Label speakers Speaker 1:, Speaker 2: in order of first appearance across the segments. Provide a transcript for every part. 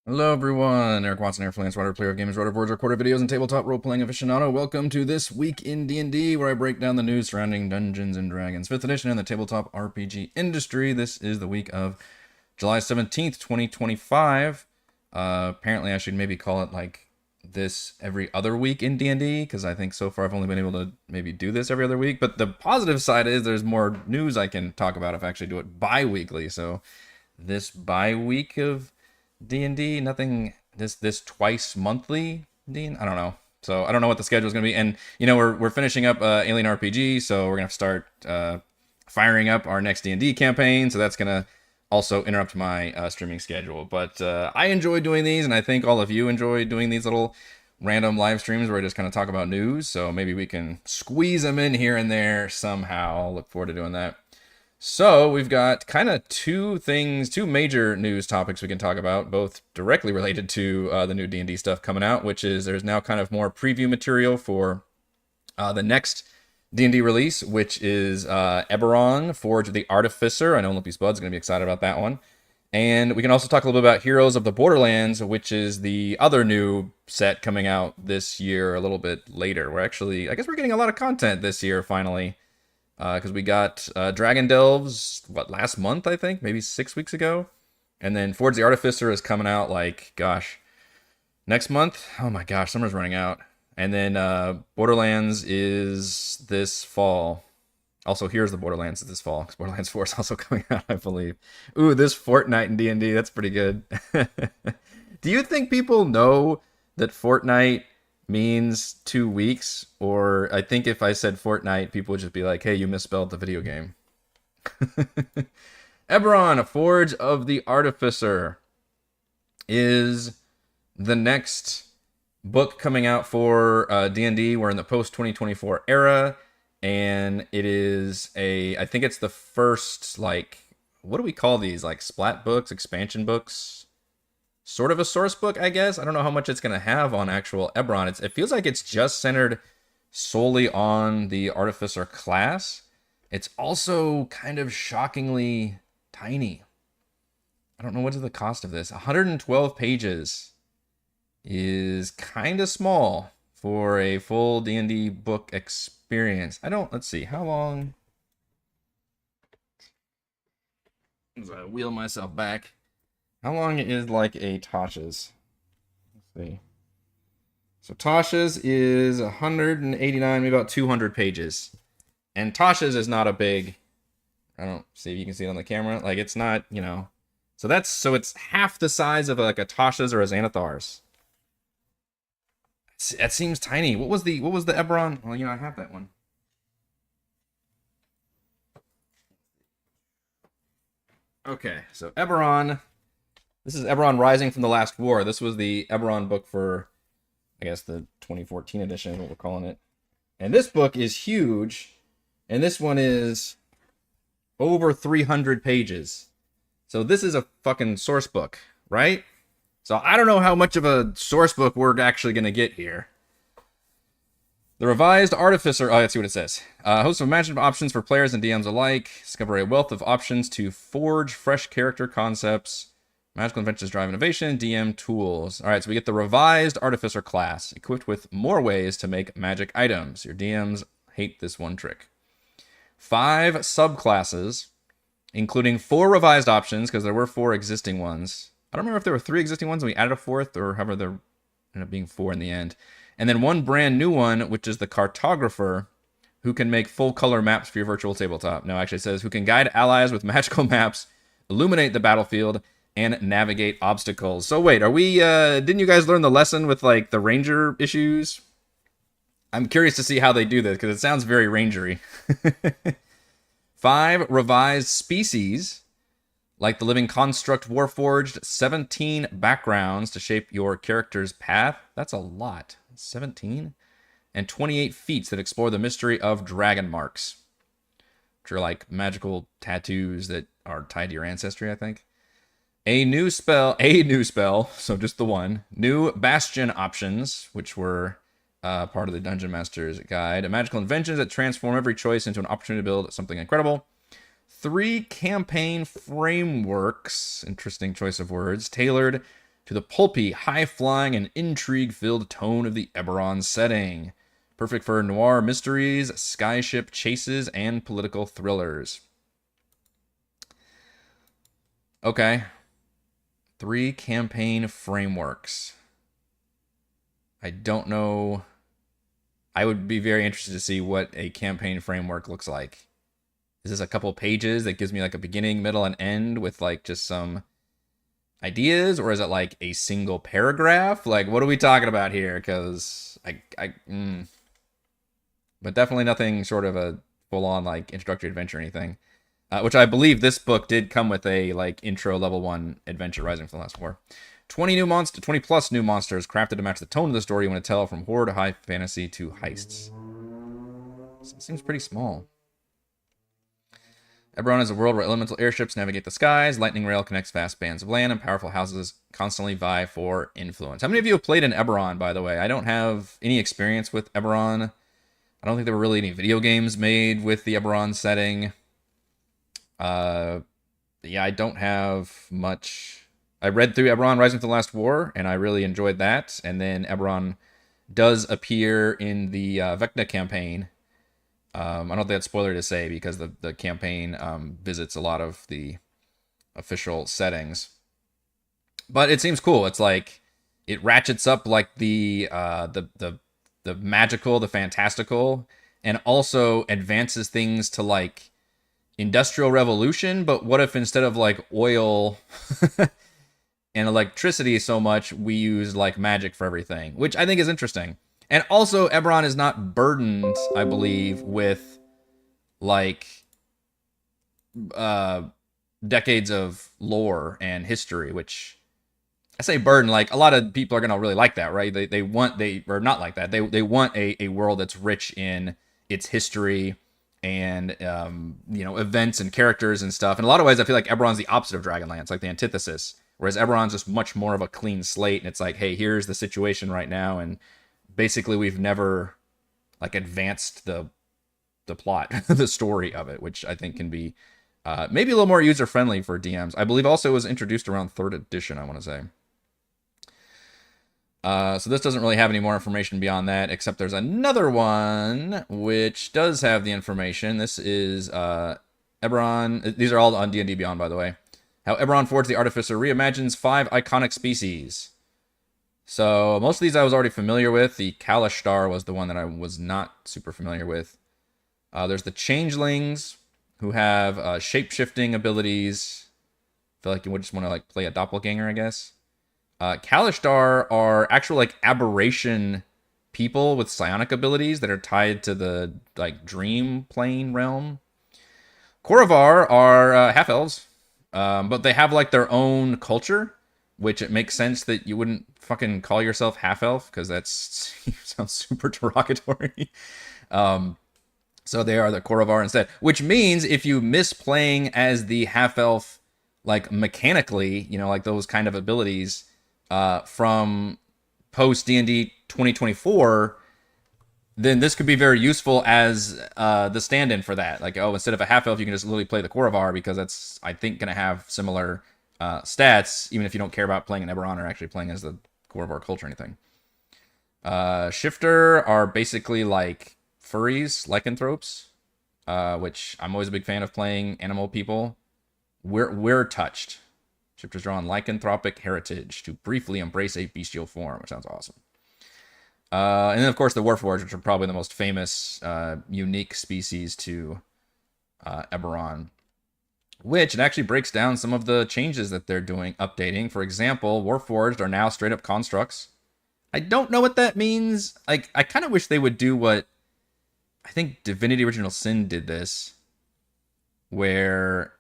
Speaker 1: Hello everyone, Eric Watson here, freelance writer, player of games, writer of words, recorder videos, and tabletop role-playing aficionado. Welcome to This Week in D&D, where I break down the news surrounding Dungeons & Dragons 5th edition and the tabletop RPG industry. This is the week of July 17th, 2025. Apparently I should maybe call it like this every other week in D&D, because I think so far I've only been able to maybe do this every other week. But the positive side is there's more news I can talk about if I actually do it bi-weekly. So this bi-week of D&D, nothing this twice monthly, Dean. I don't know. So I don't know what the schedule is going to be. And you know, we're finishing up Alien RPG, so we're going to start firing up our next D&D campaign. So that's going to also interrupt my streaming schedule. But I enjoy doing these, and I think all of you enjoy doing these little random live streams where I just kind of talk about news. So maybe we can squeeze them in here and there somehow. I'll look forward to doing that. So we've got kind of two major news topics we can talk about, both directly related to the new D&D stuff coming out, which is there's now kind of more preview material for the next D&D release, which is Eberron, Forge of the Artificer. I know Olympus Bud's going to be excited about that one. And we can also talk a little bit about Heroes of the Borderlands, which is the other new set coming out this year a little bit later. I guess we're getting a lot of content this year, finally. Because we got Dragon Delves, last month, I think? Maybe 6 weeks ago? And then Forge the Artificer is coming out, next month? Oh my gosh, summer's running out. And then Borderlands is this fall. Also, here's the Borderlands this fall, because Borderlands 4 is also coming out, I believe. Ooh, this Fortnite in D&D, that's pretty good. Do you think people know that Fortnite means 2 weeks? Or I think if I said Fortnite, people would just be like, hey, you misspelled the video game. Eberron, A Forge of the Artificer, is the next book coming out for D&D. We're in the post-2024 era, and it is I think it's the first, what do we call these? Like splat books, expansion books? Sort of a source book, I guess. I don't know how much it's going to have on actual Eberron. It feels like it's just centered solely on the Artificer class. It's also kind of shockingly tiny. I don't know what is the cost of this. 112 pages is kind of small for a full D&D book experience. Let's see, how long? As I wheel myself back. How long is like a Tasha's? Let's see. So Tasha's is 189, maybe about 200 pages. And Tasha's is not a big, I don't see if you can see it on the camera. Like it's not, So it's half the size of like a Tasha's or a Xanathar's. That seems tiny. What was the Eberron? Well, I have that one. Okay, so Eberron. This is Eberron Rising from the Last War. This was the Eberron book for, I guess, the 2014 edition, what we're calling it. And this book is huge. And this one is over 300 pages. So this is a fucking source book, right? So I don't know how much of a source book we're actually going to get here. The revised Artificer, let's see what it says. A host of imaginative options for players and DMs alike. Discover a wealth of options to forge fresh character concepts. Magical inventions drive innovation, DM tools. All right, so we get the revised Artificer class, equipped with more ways to make magic items. Your DMs hate this one trick. 5 subclasses, including 4 revised options, because there were 4 existing ones. I don't remember if there were 3 existing ones and we added a 4th, or however there ended up being 4 in the end. And then 1 brand new one, which is the Cartographer, who can make full color maps for your virtual tabletop. No, actually it says, who can guide allies with magical maps, illuminate the battlefield, and navigate obstacles. So wait, didn't you guys learn the lesson with like the ranger issues? I'm curious to see how they do this, because it sounds very rangery. 5 revised species, like the living construct Warforged. 17 backgrounds to shape your character's path. That's a lot. 17? And 28 feats that explore the mystery of dragon marks, which are like magical tattoos that are tied to your ancestry, I think. A new spell, so just the one. New Bastion options, which were part of the Dungeon Master's Guide. Magical inventions that transform every choice into an opportunity to build something incredible. 3 campaign frameworks, interesting choice of words, tailored to the pulpy, high-flying, and intrigue-filled tone of the Eberron setting. Perfect for noir mysteries, skyship chases, and political thrillers. Okay. 3 campaign frameworks. I don't know. I would be very interested to see what a campaign framework looks like. Is this a couple pages that gives me like a beginning, middle, and end with like just some ideas? Or is it like a single paragraph? Like, what are we talking about here? Because but definitely nothing sort of a full-on like introductory adventure or anything. Which I believe this book did come with a like intro level 1 adventure, Rising from the Last War. 20 plus new monsters crafted to match the tone of the story you want to tell, from horror to high fantasy to heists. So it seems pretty small. Eberron is a world where elemental airships navigate the skies, lightning rail connects vast bands of land, and powerful houses constantly vie for influence. How many of you have played in Eberron, by the way? I don't have any experience with Eberron. I don't think there were really any video games made with the Eberron setting. Yeah, I don't have much. I read through Eberron Rising from the Last War, and I really enjoyed that. And then Eberron does appear in the Vecna campaign. I don't think that's spoiler to say, because the campaign visits a lot of the official settings. But it seems cool. It's like it ratchets up like the magical, the fantastical, and also advances things to like Industrial Revolution. But what if instead of like oil and electricity so much, we use like magic for everything, which I think is interesting. And also, Eberron is not burdened, I believe, with like decades of lore and history, which I say burden, like a lot of people are gonna really like that, right? They want not like that. They want a world that's rich in its history and events and characters and stuff. In a lot of ways, I feel like Eberron's the opposite of Dragonlance, like the antithesis. Whereas Eberron's just much more of a clean slate, and it's like, hey, here's the situation right now, and basically we've never like advanced the plot, the story of it, which I think can be maybe a little more user friendly for DMs. I believe also it was introduced around 3rd edition, I want to say. So this doesn't really have any more information beyond that, except there's another one which does have the information. This is Eberron. These are all on D&D Beyond, by the way. How Eberron Forge the Artificer reimagines 5 iconic species. So most of these I was already familiar with. The Kalashtar was the one that I was not super familiar with. There's the Changelings, who have shape-shifting abilities. I feel like you would just want to like play a doppelganger, I guess. Kalashtar are actual like aberration people with psionic abilities that are tied to the like dream plane realm. Koravar are half-elves, but they have like their own culture, which it makes sense that you wouldn't fucking call yourself half-elf, because that sounds super derogatory. So they are the Koravar instead, which means if you miss playing as the half-elf, like mechanically, like those kind of abilities from post D&D 2024, then this could be very useful as the stand-in for that. Like, oh, instead of a half-elf, you can just literally play the Koravar, because that's, I think, going to have similar stats, even if you don't care about playing an Eberron or actually playing as the Koravar culture or anything. Shifter are basically like furries, lycanthropes, which I'm always a big fan of playing animal people. We're touched. Shifters draw on lycanthropic heritage to briefly embrace a bestial form, which sounds awesome. And then, of course, the Warforged, which are probably the most famous, unique species to Eberron, which it actually breaks down some of the changes that they're updating. For example, Warforged are now straight-up constructs. I don't know what that means. Like, I kind of wish they would do what I think Divinity Original Sin did this, where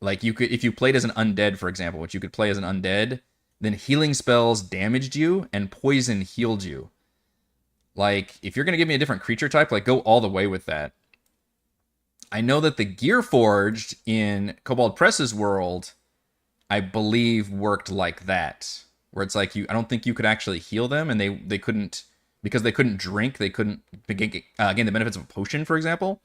Speaker 1: like you could, if you played as an undead, for example, which you could play as an undead, then healing spells damaged you and poison healed you. Like, if you're going to give me a different creature type, like, go all the way with that. I know that the Gearforged in Kobold Press's world, I believe, worked like that. Where it's like, I don't think you could actually heal them, and they couldn't, because they couldn't drink, they couldn't gain the benefits of a potion, for example.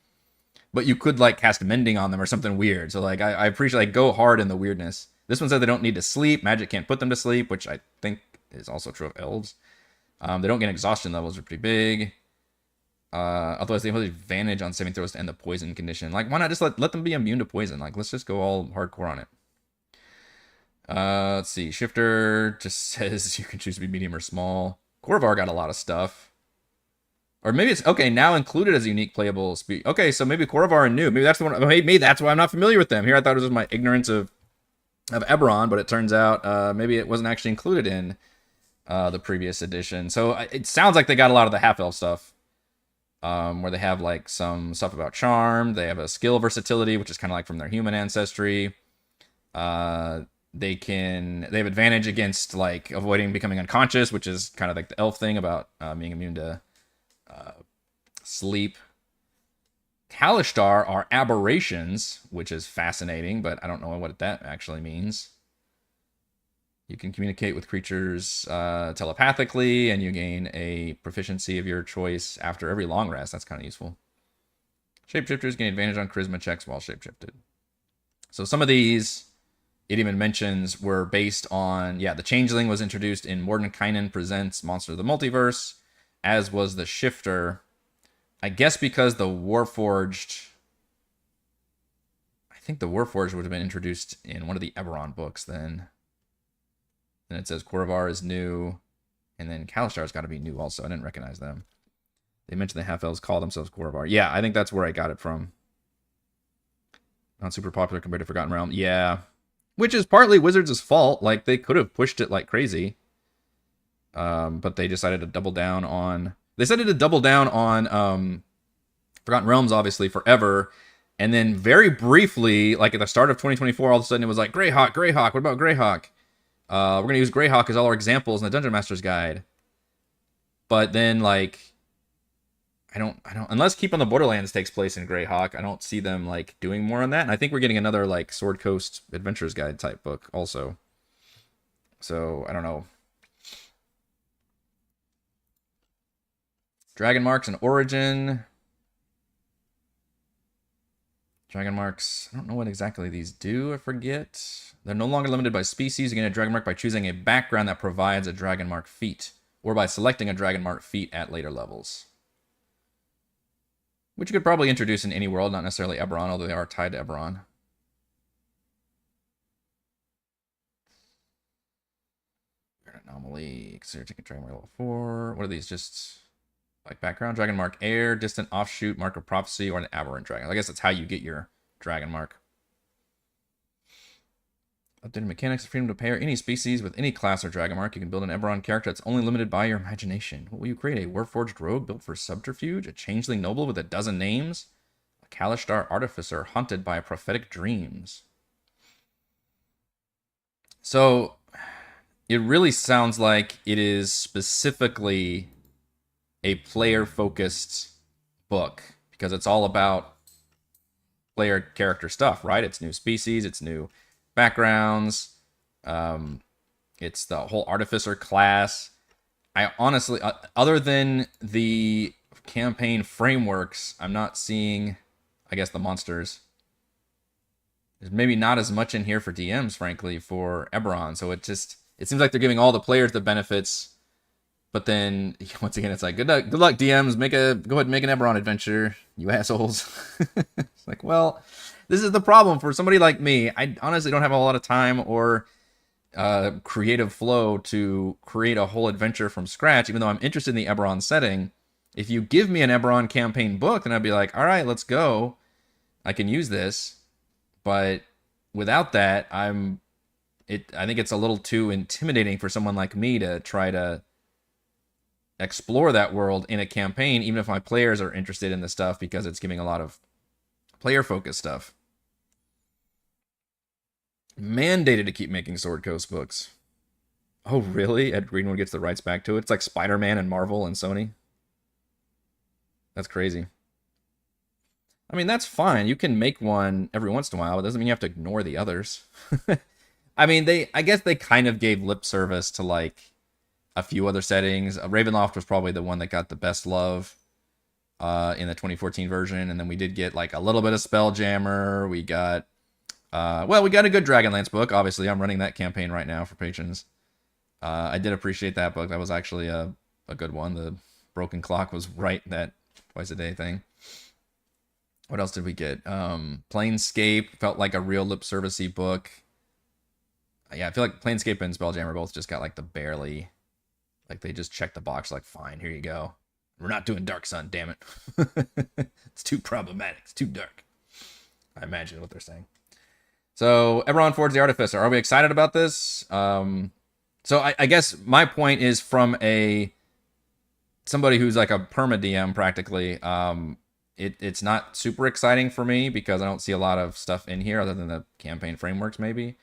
Speaker 1: But you could, like, cast Mending on them or something weird. So, like, I appreciate, like, go hard in the weirdness. This one said they don't need to sleep. Magic can't put them to sleep, which I think is also true of elves. They don't get exhaustion levels, are pretty big. Otherwise, they have advantage on saving throws to end the poison condition. Like, why not just let them be immune to poison? Like, let's just go all hardcore on it. Let's see. Shifter just says you can choose to be medium or small. Corvar got a lot of stuff. Or maybe it's, okay, now included as a unique playable speed. Okay, so maybe Corvar and new. Maybe that's the one. Maybe that's why I'm not familiar with them. Here I thought it was just my ignorance of Eberron, but it turns out maybe it wasn't actually included in the previous edition. So it sounds like they got a lot of the half-elf stuff. Where they have like some stuff about charm. They have a skill versatility, which is kind of like from their human ancestry. They have advantage against like avoiding becoming unconscious, which is kind of like the elf thing about being immune to sleep. Kalishtar are aberrations, which is fascinating, but I don't know what that actually means. You can communicate with creatures telepathically, and you gain a proficiency of your choice after every long rest. That's kind of useful. Shapeshifters gain advantage on charisma checks while shapeshifted. So some of these, it even mentions, were based on, the Changeling was introduced in Mordenkainen Presents Monster of the Multiverse, as was the Shifter. I guess because the Warforged, I think the Warforged would have been introduced in one of the Eberron books then. And it says Corvar is new, and then Kalishtar's got to be new also. I didn't recognize them. They mentioned the half-elves call themselves Corvar. Yeah, I think that's where I got it from. Not super popular compared to Forgotten Realm. Yeah. Which is partly Wizards' fault. Like, they could have pushed it like crazy. But they decided to double down on... They decided to double down on Forgotten Realms, obviously, forever. And then very briefly, like at the start of 2024, all of a sudden it was like, Greyhawk, Greyhawk, what about Greyhawk? We're going to use Greyhawk as all our examples in the Dungeon Master's Guide. But then, like... I don't, unless Keep on the Borderlands takes place in Greyhawk, I don't see them, like, doing more on that. And I think we're getting another, like, Sword Coast Adventures Guide type book also. So, I don't know. Dragon Marks and Origin. Dragon Marks, I don't know what exactly these do, I forget. They're no longer limited by species. You get a Dragon Mark by choosing a background that provides a Dragon Mark feat, or by selecting a Dragon Mark feat at later levels. Which you could probably introduce in any world, not necessarily Eberron, although they are tied to Eberron. Anomaly, consider taking Dragon Mark level 4. What are these? Just like background? Dragon Mark Air, Distant Offshoot, Mark of Prophecy, or an Aberrant Dragon. I guess that's how you get your Dragon Mark. Updated mechanics, the freedom to pair any species with any class or Dragon Mark. You can build an Eberron character that's only limited by your imagination. What will you create? A Warforged Rogue built for subterfuge? A Changeling Noble with a dozen names? A Kalishtar Artificer haunted by prophetic dreams? So, it really sounds like it is specifically a player-focused book, because it's all about player character stuff, right? It's new species, it's new backgrounds, it's the whole Artificer class. I honestly, other than the campaign frameworks, I'm not seeing, I guess, the monsters. There's maybe not as much in here for DMs, frankly, for Eberron. So it seems like they're giving all the players the benefits, but then once again, it's like, good luck DMs. Go ahead and make an Eberron adventure, you assholes. It's like, well, this is the problem for somebody like me. I honestly don't have a lot of time or creative flow to create a whole adventure from scratch, even though I'm interested in the Eberron setting. If you give me an Eberron campaign book, then I'd be like, all right, let's go. I can use this. But without that, I think it's a little too intimidating for someone like me to try to explore that world in a campaign, even if my players are interested in the stuff, because it's giving a lot of player-focused stuff. Mandated to keep making Sword Coast books. Oh, really? Ed Greenwood gets the rights back to it? It's like Spider-Man and Marvel and Sony? That's crazy. I mean, that's fine. You can make one every once in a while. It doesn't mean you have to ignore the others. I mean, I guess they kind of gave lip service to, like, a few other settings. Ravenloft was probably the one that got the best love in the 2014 version. And then we did get, like, a little bit of Spelljammer. We got Well, we got a good Dragonlance book. Obviously, I'm running that campaign right now for patrons. I did appreciate that book. That was actually a good one. The Broken Clock was right, that twice a day thing. What else did we get? Planescape felt like a real lip servicey book. Yeah, I feel like Planescape and Spelljammer both just got like the barely, like they just checked the box like, fine, here you go. We're not doing Dark Sun, damn it. It's too problematic. It's too dark. I imagine what they're saying. So, Eberron Forge the Artificer. Are we excited about this? So I guess my point is from somebody who's like a perma DM practically. It's not super exciting for me because I don't see a lot of stuff in here other than the campaign frameworks maybe.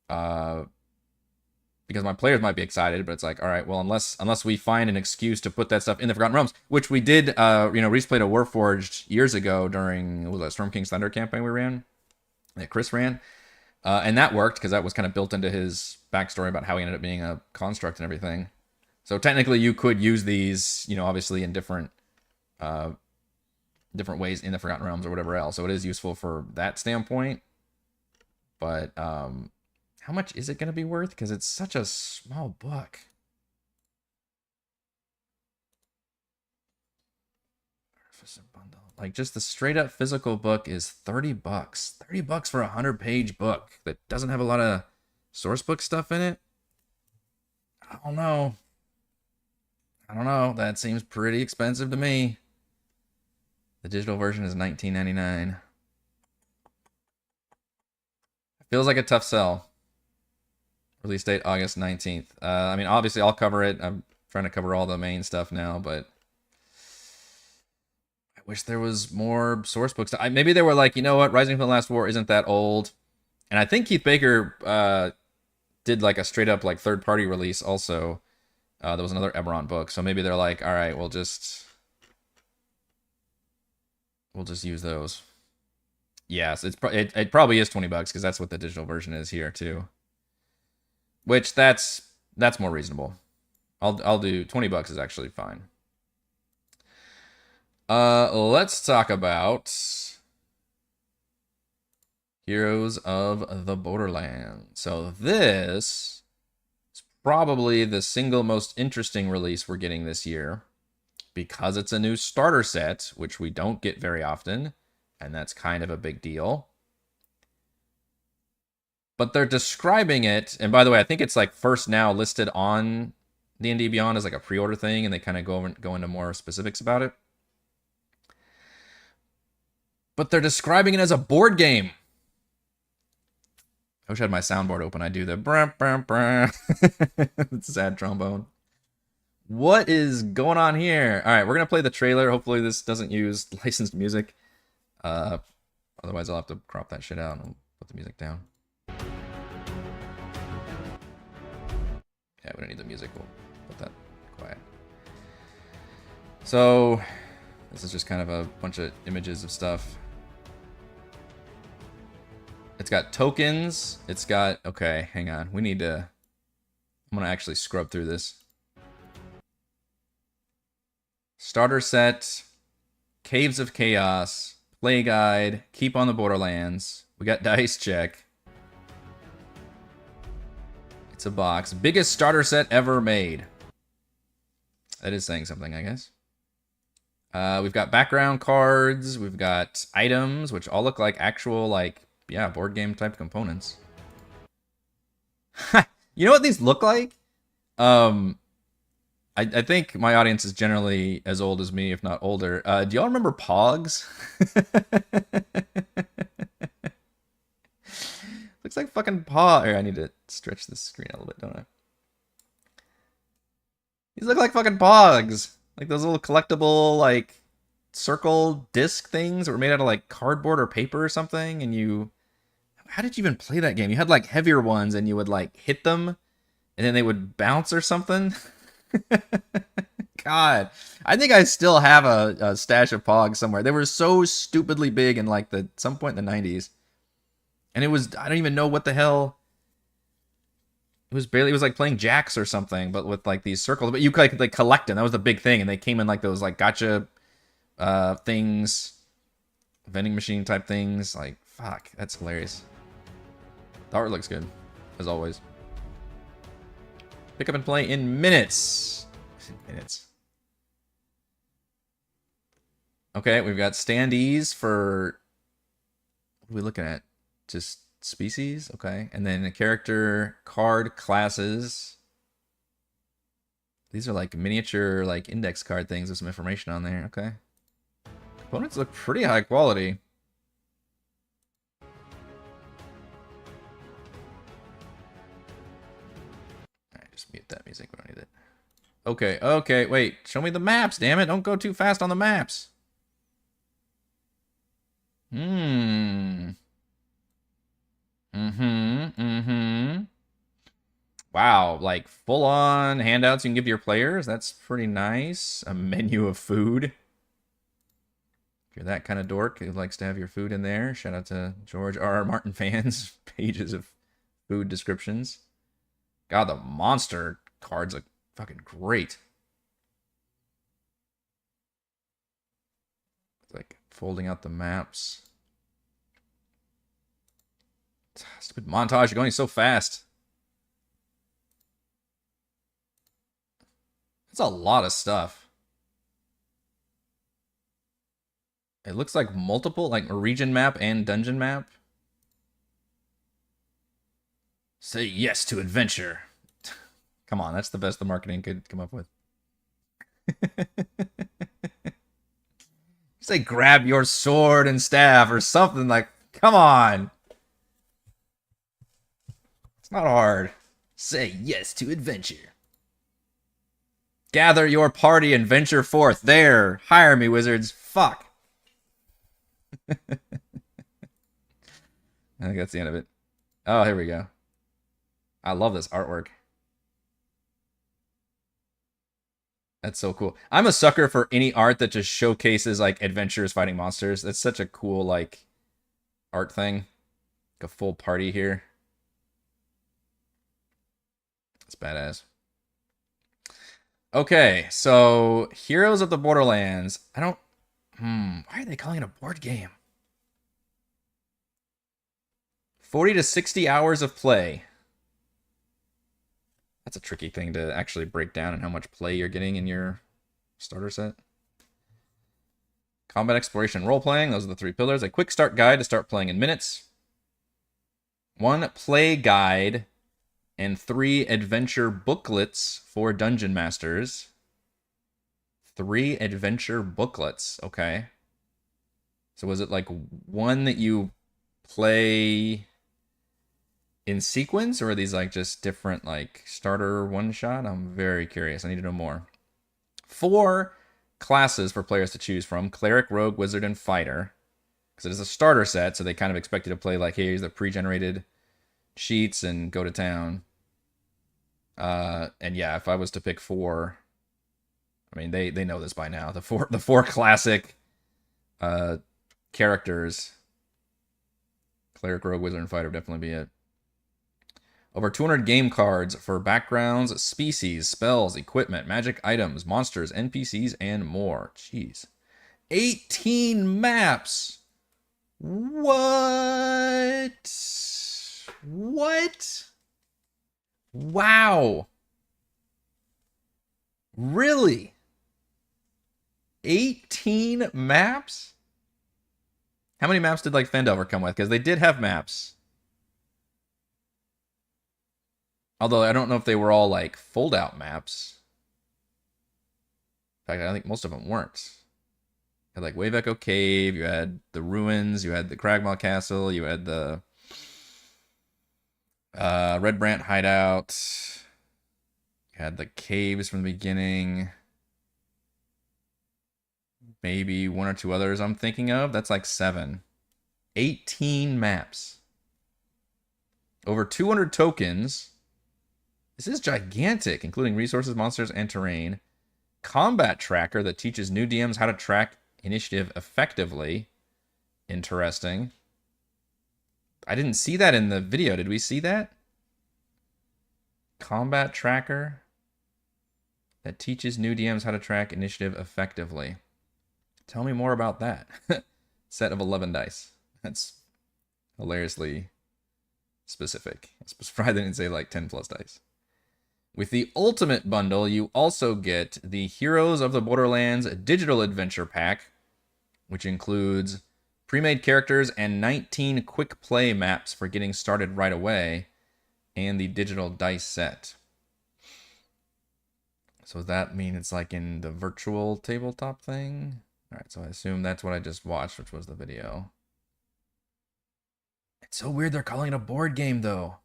Speaker 1: Because my players might be excited, but it's like, all right, well, unless we find an excuse to put that stuff in the Forgotten Realms, which we did, Reese played a Warforged years ago during, what was that, Storm King's Thunder campaign we ran, that Chris ran, and that worked because that was kind of built into his backstory about how he ended up being a construct and everything. So technically, you could use these, obviously in different ways in the Forgotten Realms or whatever else. So it is useful for that standpoint, but how much is it going to be worth? Because it's such a small book. Bundle. Like, just the straight up physical book is $30. $30 for a 100-page book that doesn't have a lot of source book stuff in it. I don't know. That seems pretty expensive to me. The digital version is $19.99. Feels like a tough sell. Release date August 19th. I mean, obviously, I'll cover it. I'm trying to cover all the main stuff now, but I wish there was more source books. Maybe they were like, you know what, Rising from the Last War isn't that old. And I think Keith Baker did like a straight up like third-party release also. There was another Eberron book. So maybe they're like, all right, we'll just use those. Yes, it probably is $20 because that's what the digital version is here too. Which that's more reasonable. I'll do $20 is actually fine. Let's talk about Heroes of the Borderlands. So this is probably the single most interesting release we're getting this year because it's a new starter set, which we don't get very often, and that's kind of a big deal. But they're describing it, and by the way, I think it's like first now listed on D&D Beyond as like a pre-order thing, and they kind of go into more specifics about it. But they're describing it as a board game. I wish I had my soundboard open. I do the brah, brah, brah. Sad trombone. What is going on here? All right, we're going to play the trailer. Hopefully this doesn't use licensed music. Otherwise, I'll have to crop that shit out and put the music down. Yeah, we don't need the music. We'll put that quiet. So, this is just kind of a bunch of images of stuff. It's got tokens. It's got... Okay, hang on. We need to... I'm going to actually scrub through this. Starter set. Caves of Chaos. Play guide. Keep on the Borderlands. We got dice check. It's a box. Biggest starter set ever made. That is saying something, I guess. We've got background cards. We've got items, which all look like actual, like, yeah, board game type components. You know what these look like? I think my audience is generally as old as me, if not older. Do y'all remember Pogs? Looks like fucking paw. Here, I need to stretch this screen a little bit, don't I? These look like fucking Pogs. Like those little collectible, like, circle disc things that were made out of, like, cardboard or paper or something. And you... How did you even play that game? You had, like, heavier ones and you would, like, hit them. And then they would bounce or something. God. I think I still have a stash of Pogs somewhere. They were so stupidly big in, like, some point in the 90s. And it was, I don't even know what the hell. It was like playing jacks or something, but with like these circles. But you could like collect them. That was the big thing. And they came in like those like gotcha things, vending machine type things, like Fuck, that's hilarious. The art looks good, as always. Pick up and play in minutes. Minutes. Okay, we've got standees for... What are we looking at? Just species? Okay. And then a character, card, classes. These are like miniature, like index card things with some information on there. Okay. Components look pretty high quality. Alright, just mute that music. We don't need it. Okay, okay, wait. Show me the maps, damn it. Don't go too fast on the maps. Wow, like full-on handouts you can give to your players? That's pretty nice. A menu of food. If you're that kind of dork who likes to have your food in there, shout out to George R.R. Martin fans. Pages of food descriptions. God, the monster cards look fucking great. It's like folding out the maps. Stupid montage, you're going so fast. That's a lot of stuff. It looks like multiple, like a region map and dungeon map. Say yes to adventure. Come on, that's the best the marketing could come up with. Say grab your sword and staff or something like, come on. It's not hard. Say yes to adventure. Gather your party and venture forth. There. Hire me, wizards. Fuck. I think that's the end of it. Oh, here we go. I love this artwork. That's so cool. I'm a sucker for any art that just showcases like adventurers fighting monsters. That's such a cool like art thing. Like a full party here. It's badass. Okay, so Heroes of the Borderlands. I don't... why are they calling it a board game? 40 to 60 hours of play. That's a tricky thing to actually break down and how much play you're getting in your starter set. Combat exploration role-playing. Those are the 3 pillars. A quick start guide to start playing in minutes. 1 play guide and 3 adventure booklets for dungeon masters. 3 adventure booklets. Okay. So was it like one that you play in sequence, or are these like just different like starter one-shot? I'm very curious. I need to know more. 4 classes for players to choose from. Cleric, Rogue, Wizard, and Fighter. Because it is a starter set, so they kind of expect you to play like, hey, here's the pre-generated sheets and go to town. And yeah, if I was to pick 4, I mean they know this by now. The four classic characters, Cleric, Rogue, Wizard, and Fighter would definitely be it. Over 200 game cards for backgrounds, species, spells, equipment, magic items, monsters, NPCs, and more. Jeez. 18 maps. What? What? Wow. Really? 18 maps? How many maps did like Fendover come with? Because they did have maps. Although I don't know if they were all like fold out maps. In fact, I think most of them weren't. You had like Wave Echo Cave, you had the ruins, you had the Cragmaw Castle, you had the Red Brant hideout. You had the caves from the beginning. Maybe 1 or 2 others I'm thinking of. That's like 7. 18 maps. Over 200 tokens. This is gigantic, including resources, monsters, and terrain. Combat tracker that teaches new DMs how to track initiative effectively. Interesting. I didn't see that in the video. Did we see that? Combat tracker that teaches new DMs how to track initiative effectively. Tell me more about that. Set of 11 dice. That's hilariously specific. I'm surprised they didn't say like 10 plus dice. With the Ultimate Bundle, you also get the Heroes of the Borderlands Digital Adventure Pack, which includes pre-made characters and 19 quick play maps for getting started right away, and the digital dice set. So does that mean it's like in the virtual tabletop thing? All right, so I assume that's what I just watched, which was the video. It's so weird they're calling it a board game, though.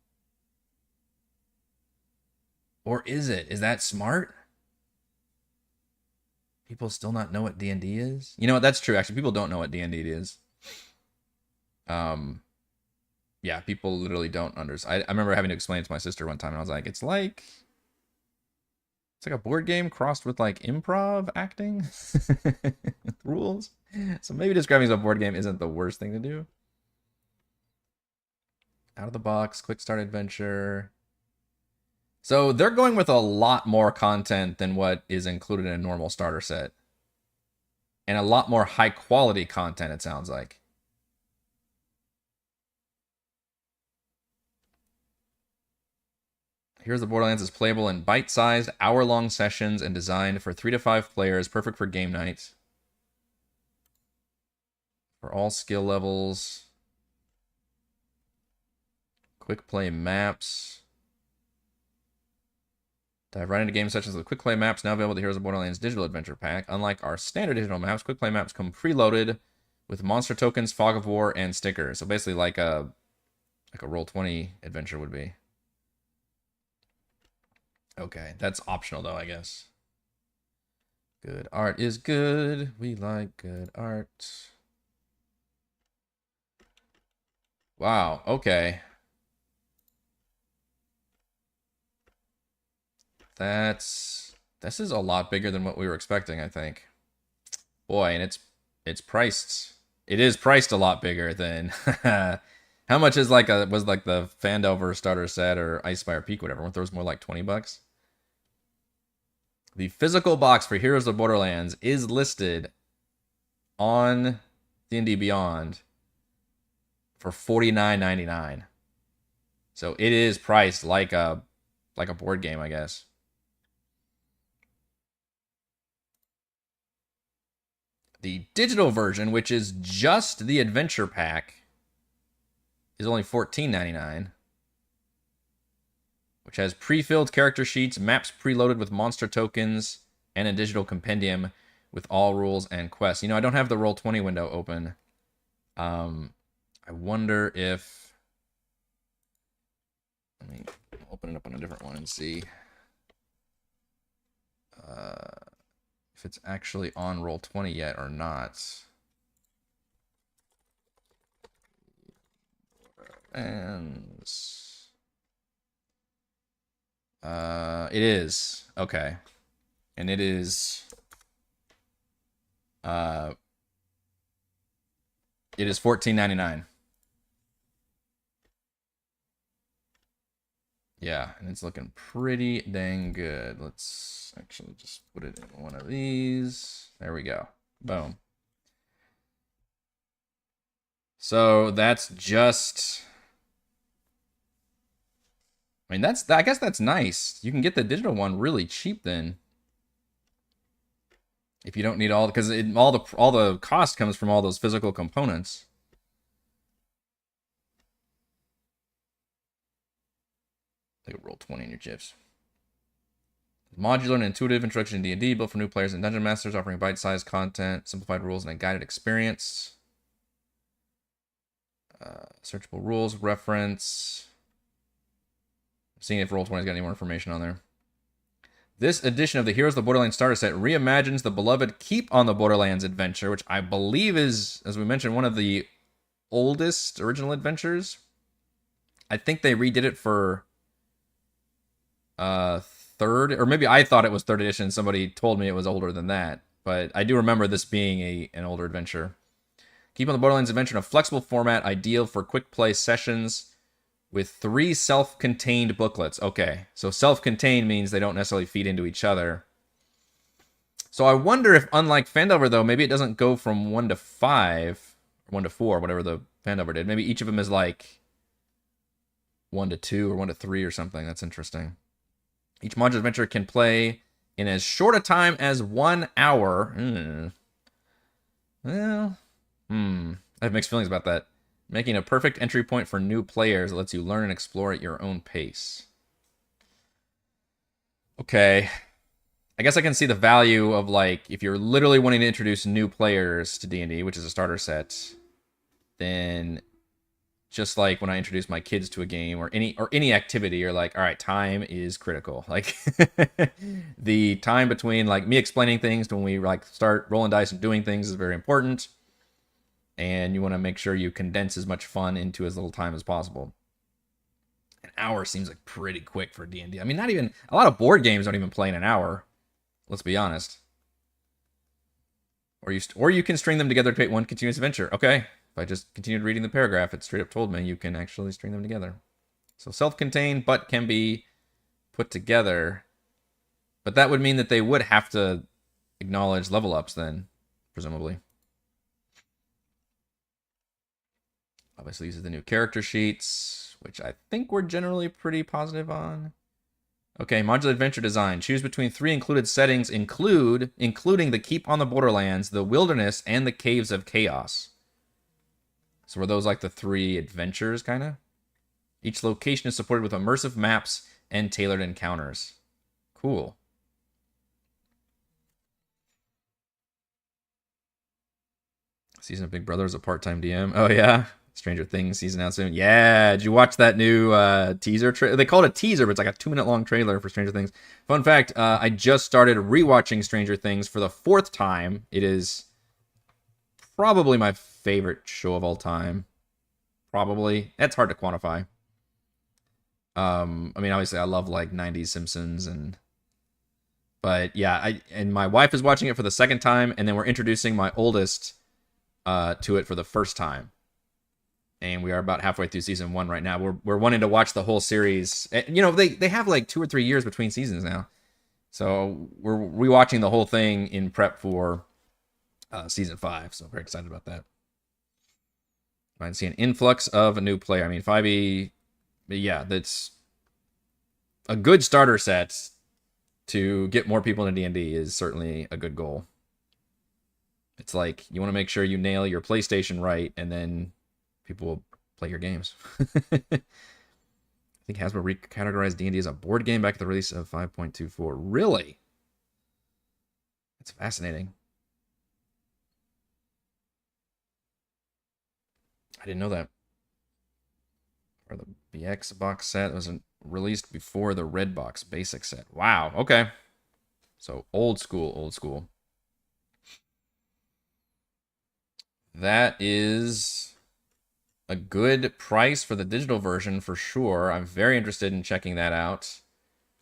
Speaker 1: Or is it? Is that smart? People still not know what D&D is? You know what? That's true. Actually, people don't know what D&D is. Yeah, people literally don't understand. I remember having to explain it to my sister one time, and I was like, it's like a board game crossed with like improv acting rules. So maybe describing as a board game isn't the worst thing to do. Out of the box, quick start adventure. So they're going with a lot more content than what is included in a normal starter set. And a lot more high quality content, it sounds like. Here's the Borderlands is playable in bite-sized, hour-long sessions and designed for 3 to 5 players, perfect for game nights. For all skill levels. Quick play maps. Dive right into game sessions with quick play maps now available with the Heroes of Borderlands Digital Adventure Pack. Unlike our standard digital maps, quick play maps come preloaded with monster tokens, fog of war, and stickers. So basically like a Roll20 adventure would be. Okay, that's optional though, I guess. Good art is good. We like good art. Wow, okay. This is a lot bigger than what we were expecting, I think. Boy, and it's priced. It is priced a lot bigger than how much is was like the Fandover starter set or Icefire Peak, whatever. Weren't those more like $20? The physical box for Heroes of Borderlands is listed on D&D Beyond for $49.99. So it is priced like a board game, I guess. The digital version, which is just the adventure pack, is only $14.99. Which has pre-filled character sheets, maps preloaded with monster tokens, and a digital compendium with all rules and quests. You know, I don't have the Roll20 window open. I wonder if... Let me open it up on a different one and see if it's actually on Roll20 yet or not. And... it is. Okay. And it is... it is $14.99. Yeah, and it's looking pretty dang good. Let's actually just put it in one of these. There we go. Boom. So that's just... I mean, I guess that's nice. You can get the digital one really cheap then. If you don't need all, because all the cost comes from all those physical components. Take a Roll20 in your chips. Modular and intuitive introduction to D&D, built for new players and dungeon masters, offering bite-sized content, simplified rules, and a guided experience. Searchable rules, reference. Seeing if Roll20's got any more information on there. This edition of the Heroes of the Borderlands starter set reimagines the beloved Keep on the Borderlands adventure, which I believe is, as we mentioned, one of the oldest original adventures. I think they redid it for third, or maybe I thought it was third edition. Somebody told me it was older than that, but I do remember this being an older adventure. Keep on the Borderlands adventure in a flexible format, ideal for quick play sessions with 3 self-contained booklets. Okay, so self-contained means they don't necessarily feed into each other. So I wonder if, unlike Fandover, though, maybe it doesn't go from 1 to 5, 1 to 4, whatever the fan number did. Maybe each of them is like 1 to 2 or 1 to 3 or something. That's interesting. Each modular adventure can play in as short a time as 1 hour. Well, I have mixed feelings about that. Making a perfect entry point for new players that lets you learn and explore at your own pace. Okay. I guess I can see the value of, like, if you're literally wanting to introduce new players to D&D, which is a starter set, then just like when I introduce my kids to a game or any activity, you're like, all right, time is critical. Like the time between like me explaining things to when we like start rolling dice and doing things is very important. And you want to make sure you condense as much fun into as little time as possible. An hour seems like pretty quick for D&D. I mean, not even a lot of board games don't even play in an hour. Let's be honest. Or you can string them together to create one continuous adventure. Okay. If I just continued reading the paragraph, it straight up told me you can actually string them together. So self-contained, but can be put together. But that would mean that they would have to acknowledge level ups then, presumably. Obviously uses the new character sheets, which I think we're generally pretty positive on. Okay, modular adventure design. Choose between 3 included settings, including the Keep on the Borderlands, the Wilderness, and the Caves of Chaos. So were those like the 3 adventures, kind of? Each location is supported with immersive maps and tailored encounters. Cool. Season of Big Brother is a part-time DM. Oh, yeah? Stranger Things season out soon. Yeah, did you watch that new teaser trailer? They call it a teaser, but it's like a 2-minute-long trailer for Stranger Things. Fun fact, I just started rewatching Stranger Things for the 4th time. It is probably my favorite show of all time. Probably. That's hard to quantify. I mean, obviously, I love like 90s Simpsons but yeah, and my wife is watching it for the 2nd time, and then we're introducing my oldest to it for the 1st time. And we are about halfway through season 1 right now. We're wanting to watch the whole series. You know, they have like 2 or 3 years between seasons now. So we're rewatching the whole thing in prep for season 5. So very excited about that. I see an influx of a new player. I mean, 5e, yeah, that's a good starter set to get more people into D&D is certainly a good goal. It's like you want to make sure you nail your PlayStation right, and then people will play your games. I think Hasbro recategorized D&D as a board game back at the release of 5.24. Really? That's fascinating. I didn't know that. Or the BX box set was released before the Red Box basic set. Wow, okay. So old school, old school. That is a good price for the digital version for sure. I'm very interested in checking that out.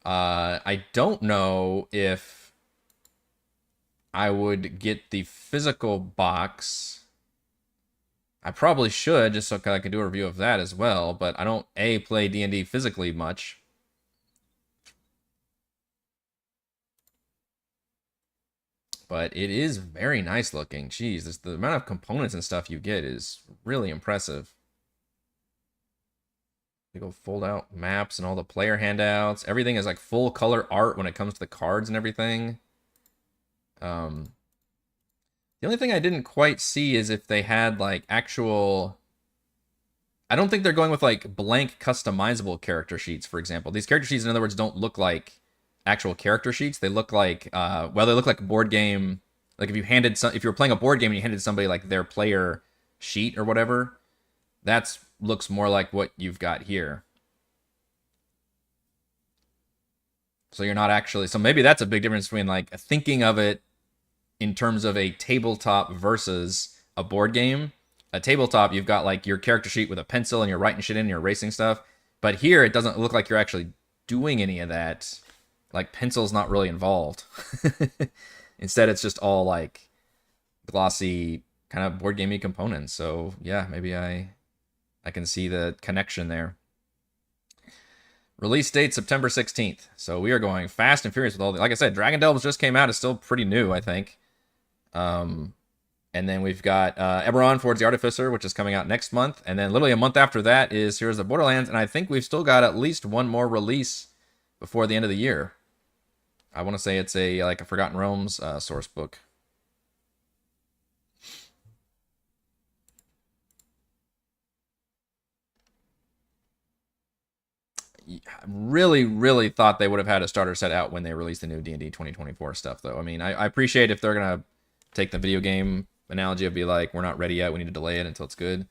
Speaker 1: I don't know if I would get the physical box. I probably should, just so I can do a review of that as well, but I don't, play D&D physically much. But it is very nice looking. Jeez, the amount of components and stuff you get is really impressive. They go fold out maps and all the player handouts. Everything is like full color art when it comes to the cards and everything. The only thing I didn't quite see is if they had like actual... I don't think they're going with like blank customizable character sheets, for example. These character sheets, in other words, don't look like actual character sheets. They look like, they look like a board game. Like if you were playing a board game and you handed somebody like their player sheet or whatever, that looks more like what you've got here. So you're not actually, so maybe that's a big difference between like thinking of it in terms of a tabletop versus a board game. A tabletop, you've got like your character sheet with a pencil and you're writing shit in and you're erasing stuff. But here it doesn't look like you're actually doing any of that. Like pencil's not really involved. Instead, it's just all like glossy kind of board gamey components. So yeah, maybe I can see the connection there. Release date September 16th. So we are going fast and furious with all the, like I said, Dragon Delves just came out. It's still pretty new, I think. And then we've got Eberron Forge the Artificer, which is coming out next month. And then literally a month after that is Heroes of Borderlands. And I think we've still got at least one more release before the end of the year. I want to say it's a Forgotten Realms source book. I really thought they would have had a starter set out when they released the new D&D 2024 stuff, though. I mean, I appreciate if they're going to take the video game analogy of be like, we're not ready yet, we need to delay it until it's good.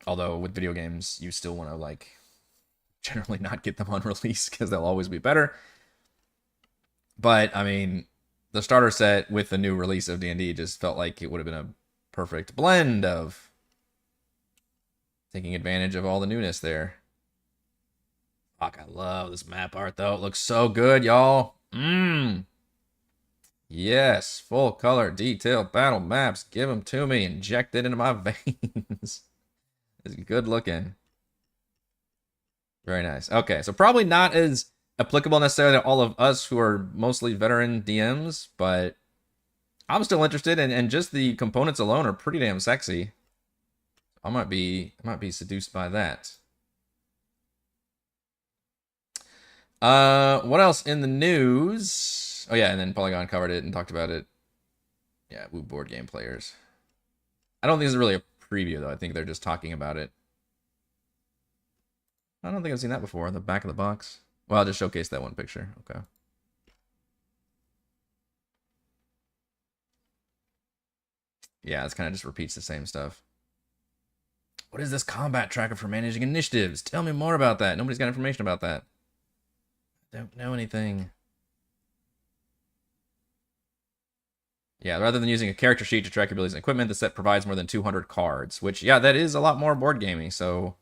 Speaker 1: Although with video games, you still want to like generally not get them on release because they'll always be better. But I mean, the starter set with the new release of D&D just felt like it would have been a perfect blend of taking advantage of all the newness there. Fuck, I love this map art though. It looks so good, y'all. Yes, full color, detailed battle maps. Give them to me. Inject it into my veins. It's good looking. Very nice. Okay, so probably not as applicable necessarily to all of us who are mostly veteran DMs, but I'm still interested, and just the components alone are pretty damn sexy. I might be seduced by that. What else in the news? Oh yeah, and then Polygon covered it and talked about it. Yeah, Woo board game players. I don't think this is really a preview though. I think they're just talking about it. I don't think I've seen that before. The back of the box. Well, I'll just showcase that one picture. Okay. Yeah, it's kind of just repeats the same stuff. What is this combat tracker for managing initiatives? Tell me more about that. Nobody's got information about that. Don't know anything. Yeah, rather than using a character sheet to track your abilities and equipment, the set provides more than 200 cards, which, yeah, that is a lot more board gaming, so...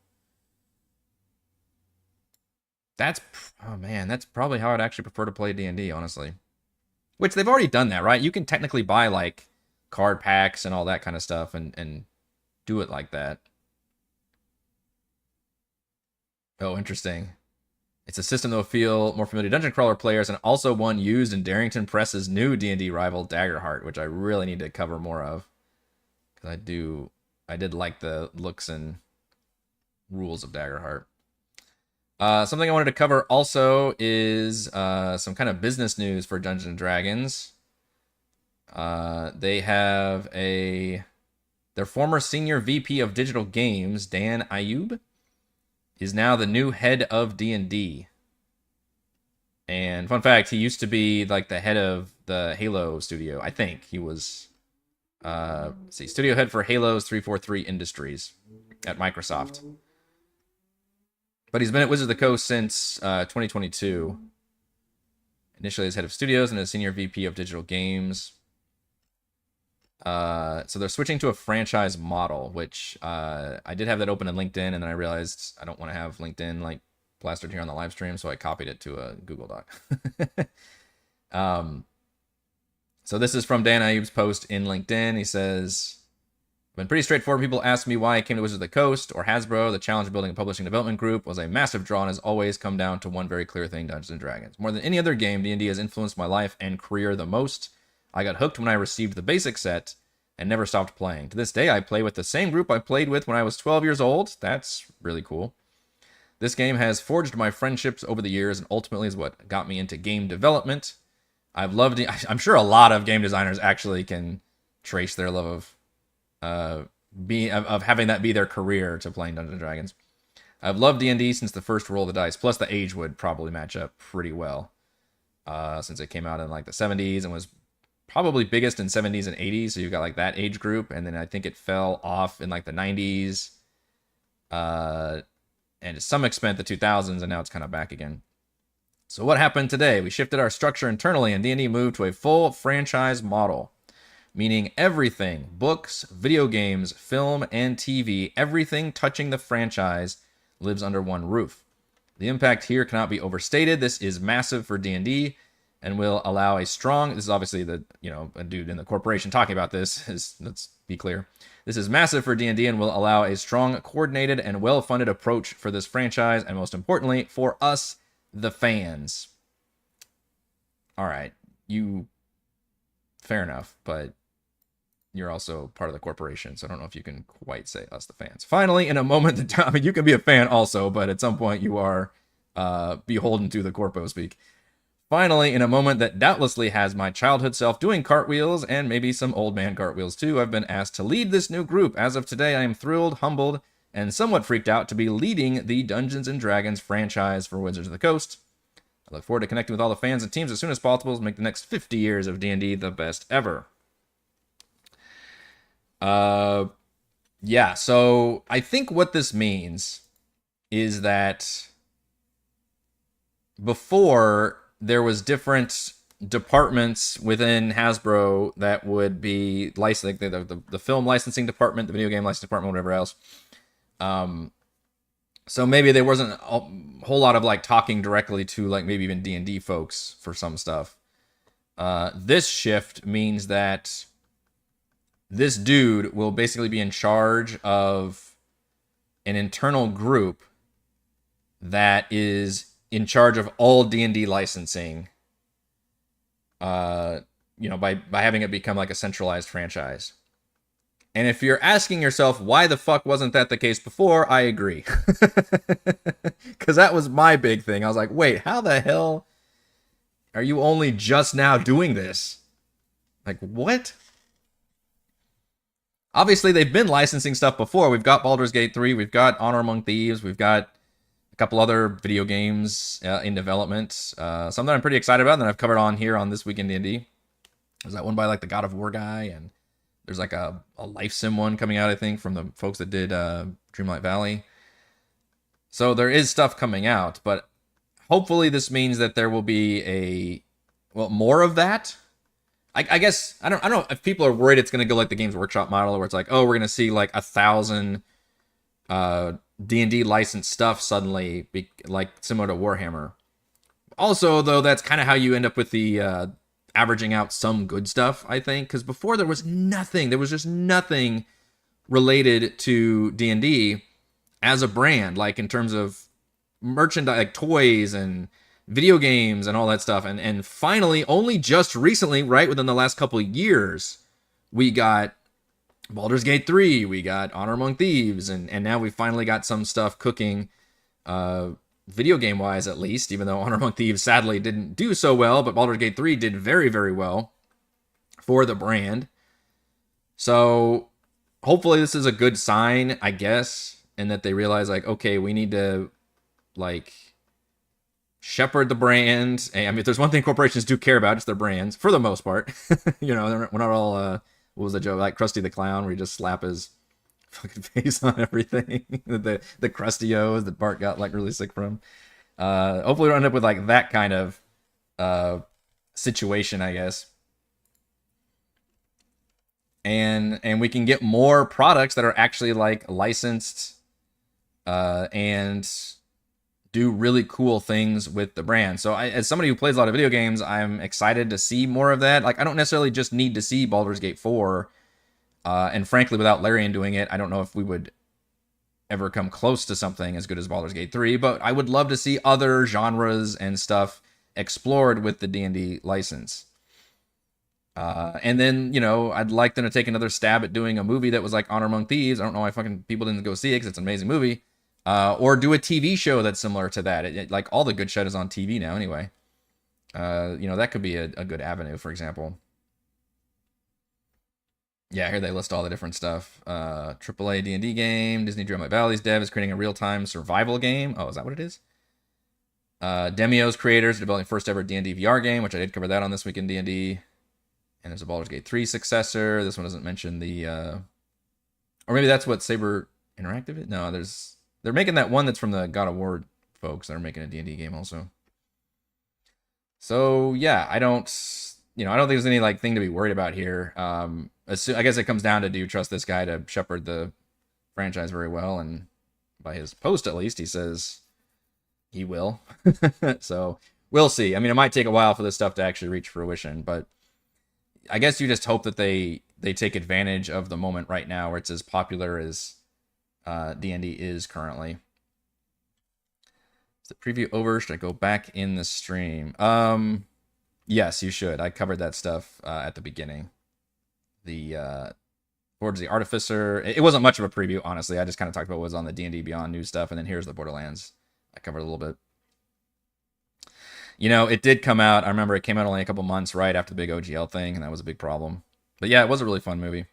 Speaker 1: oh man, that's probably how I'd actually prefer to play D&D, honestly. Which, they've already done that, right? You can technically buy, like, card packs and all that kind of stuff and do it like that. Oh, interesting. It's a system that will feel more familiar to Dungeon Crawler players, and also one used in Darrington Press's new D&D rival, Daggerheart, which I really need to cover more of. Because I did like the looks and rules of Daggerheart. Something I wanted to cover also is some kind of business news for Dungeons & Dragons. They have their former senior VP of digital games, Dan Ayub, is now the new head of D&D. And fun fact, he used to be like the head of the Halo studio. I think he was studio head for Halo's 343 Industries at Microsoft. But he's been at Wizards of the Coast since 2022. Initially as head of studios and as senior VP of digital games. So they're switching to a franchise model, which I did have that open in LinkedIn, and then I realized I don't want to have LinkedIn like plastered here on the live stream, so I copied it to a Google Doc. So this is from Dan Ayub's post in LinkedIn. He says, been pretty straightforward. People ask me why I came to Wizards of the Coast or Hasbro. The challenge of building a publishing development group was a massive draw and has always come down to one very clear thing: Dungeons & Dragons. More than any other game, D&D has influenced my life and career the most. I got hooked when I received the basic set and never stopped playing. To this day, I play with the same group I played with when I was 12 years old. That's really cool. This game has forged my friendships over the years and ultimately is what got me into game development. I'm sure a lot of game designers actually can trace their love of having that be their career to playing Dungeons & Dragons. I've loved D&D since the first roll of the dice, plus the age would probably match up pretty well since it came out in like the 70s and was probably biggest in 70s and 80s, so you've got like that age group, and then I think it fell off in like the 90s and to some extent the 2000s, and now it's kind of back again. So what happened today? We shifted our structure internally, and D&D moved to a full franchise model, meaning everything, books, video games, film, and TV, everything touching the franchise lives under one roof. The impact here cannot be overstated. This is massive for D&D and will allow a strong, this is obviously the, a dude in the corporation talking about this, let's be clear. This is massive for D&D and will allow a strong, coordinated, and well-funded approach for this franchise, and most importantly, for us, the fans. All right, fair enough, but you're also part of the corporation. So I don't know if you can quite say us, the fans. Finally, in a moment that, I mean, you can be a fan also, but at some point you are beholden to the corpo speak. Finally, in a moment that doubtlessly has my childhood self doing cartwheels and maybe some old man cartwheels too, I've been asked to lead this new group. As of today, I am thrilled, humbled, and somewhat freaked out to be leading the Dungeons and Dragons franchise for Wizards of the Coast. I look forward to connecting with all the fans and teams as soon as possible to make the next 50 years of D&D the best ever. Yeah, so I think what this means is that before there was different departments within Hasbro that would be licensing, the film licensing department, the video game licensing department, whatever else. So maybe there wasn't a whole lot of like talking directly to like maybe even D&D folks for some stuff. This shift means that this dude will basically be in charge of an internal group that is in charge of all D&D licensing, by having it become like a centralized franchise. And if you're asking yourself, why the fuck wasn't that the case before? I agree. Because that was my big thing. I was like, wait, how the hell are you only just now doing this? Like, what? Obviously, they've been licensing stuff before. We've got Baldur's Gate 3. We've got Honor Among Thieves. We've got a couple other video games in development. Some that I'm pretty excited about that I've covered on here on This Week in D&D. There's that one by like the God of War guy, and there's like a life sim one coming out, I think, from the folks that did Dreamlight Valley. So there is stuff coming out, but hopefully this means that there will be more of that. I guess I don't know if people are worried it's going to go like the Games Workshop model, where it's like, oh, we're going to see like 1,000 D&D licensed stuff suddenly, like similar to Warhammer. Also, though, that's kind of how you end up with the averaging out some good stuff, I think, because before there was nothing. There was just nothing related to D&D as a brand, like in terms of merchandise, like toys and video games and all that stuff. And finally, only just recently, right within the last couple of years, we got Baldur's Gate 3, we got Honor Among Thieves, and now we finally got some stuff cooking, video game wise at least, even though Honor Among Thieves sadly didn't do so well, but Baldur's Gate 3 did very, very well for the brand. So hopefully this is a good sign, I guess, and that they realize like, okay, we need to like shepherd the brand. I mean, if there's one thing corporations do care about, it's their brands for the most part. We're not all what was the joke, like Krusty the Clown, where you just slap his fucking face on everything. the Krusty-O's that Bart got like really sick from. Hopefully we'll end up with like that kind of situation, I guess. And we can get more products that are actually like licensed and do really cool things with the brand. So as somebody who plays a lot of video games, I'm excited to see more of that. Like, I don't necessarily just need to see Baldur's Gate 4. And frankly, without Larian doing it, I don't know if we would ever come close to something as good as Baldur's Gate 3, but I would love to see other genres and stuff explored with the D&D license. And then, I'd like them to take another stab at doing a movie that was like Honor Among Thieves. I don't know why fucking people didn't go see it, because it's an amazing movie. Or do a TV show that's similar to that. Like, all the good shit is on TV now anyway. That could be a good avenue, for example. Yeah, here they list all the different stuff. AAA D&D game. Disney Dreamlight Valley's dev is creating a real-time survival game. Oh, is that what it is? Demio's creators are developing first ever D&D VR game, which I did cover that on This Week in D&D. And there's a Baldur's Gate 3 successor. This one doesn't mention the... Or maybe that's what Saber Interactive is? No, they're making that one that's from the God of War folks that are making a D&D game also. So, yeah, I don't think there's any like thing to be worried about here. I guess it comes down to, do you trust this guy to shepherd the franchise very well? And by his post, at least, he says he will. So we'll see. I mean, it might take a while for this stuff to actually reach fruition, but I guess you just hope that they take advantage of the moment right now where it's as popular as D&D is currently. Is the preview over? Should I go back in the stream? Yes, you should. I covered that stuff at the beginning. The towards the Artificer. It wasn't much of a preview, honestly. I just kind of talked about what was on the D&D Beyond news stuff, and then here's the Borderlands. I covered a little bit. You know, it did come out. I remember it came out only a couple months right after the big OGL thing, and that was a big problem. But yeah, it was a really fun movie.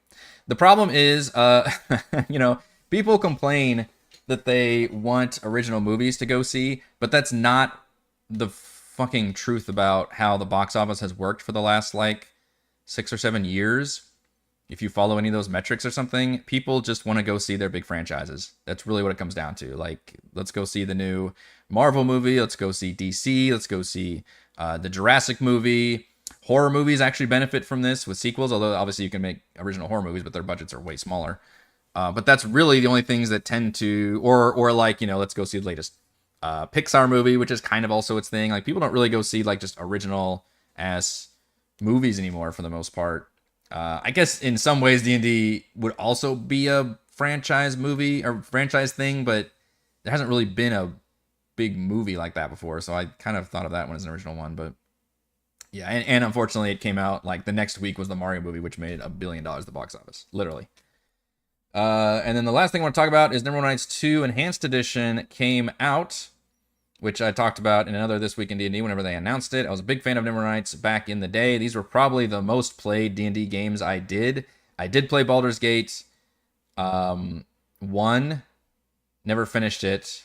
Speaker 1: The problem is, you know, people complain that they want original movies to go see, but that's not the fucking truth about how the box office has worked for the last, like, 6 or 7 years. If you follow any of those metrics or something, people just want to go see their big franchises. That's really what it comes down to. Like, let's go see the new Marvel movie. Let's go see DC. Let's go see the Jurassic movie. Horror movies actually benefit from this with sequels, although obviously you can make original horror movies, but their budgets are way smaller. But that's really the only things that tend to, or like, you know, let's go see the latest Pixar movie, which is kind of also its thing. Like, people don't really go see like just original ass movies anymore for the most part. I guess in some ways D&D would also be a franchise movie or franchise thing, but there hasn't really been a big movie like that before, so I kind of thought of that one as an original one. But yeah, and unfortunately it came out like the next week was the Mario movie, which made $1 billion at the box office, literally. And then the last thing I want to talk about is Neverwinter Nights 2 Enhanced Edition came out, which I talked about in another This Week in D&D whenever they announced it. I was a big fan of Neverwinter Nights back in the day. These were probably the most played D&D games I did. I did play Baldur's Gate 1, never finished it.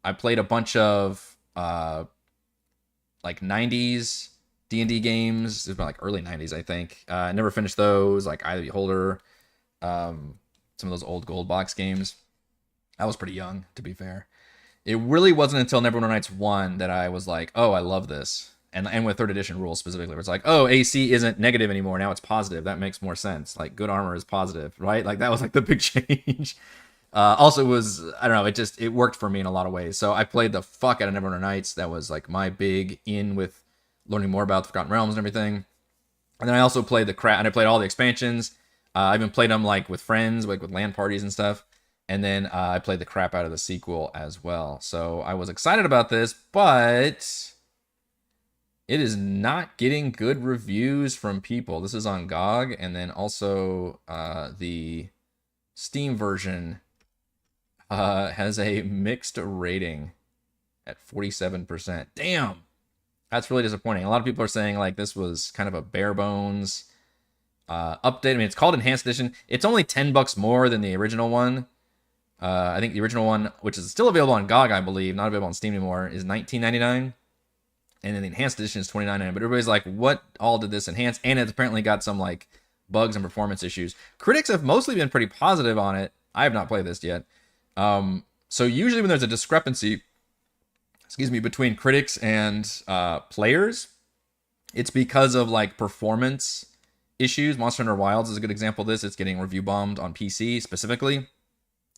Speaker 1: I played a bunch of like 90s D&D games. It's been like early 90s, I think. I never finished those, like Eye of the Beholder, some of those old gold box games. I was pretty young, to be fair. It really wasn't until Neverwinter Nights 1 that I was like, oh, I love this. And with 3rd edition rules specifically, where it's like, oh, AC isn't negative anymore, now it's positive. That makes more sense. Like, good armor is positive, right? Like, that was like the big change. Also, it was, I don't know, it worked for me in a lot of ways. So I played the fuck out of Neverwinter Nights. That was like my big in with learning more about the Forgotten Realms and everything. And then I also played and I played all the expansions. I even played them like with friends, like with LAN parties and stuff. And then I played the crap out of the sequel as well. So I was excited about this, but it is not getting good reviews from people. This is on GOG, and then also the Steam version has a mixed rating at 47%. Damn! That's really disappointing. A lot of people are saying like this was kind of a bare bones update. I mean, it's called Enhanced Edition. It's only $10 more than the original one. I think the original one, which is still available on GOG, I believe, not available on Steam anymore, is $19.99. And then the Enhanced Edition is $29.99. But everybody's like, what all did this enhance? And it's apparently got some like bugs and performance issues. Critics have mostly been pretty positive on it. I have not played this yet. So usually when there's a discrepancy, between critics and players, it's because of like performance issues. Monster Hunter Wilds is a good example of this. It's getting review bombed on PC specifically,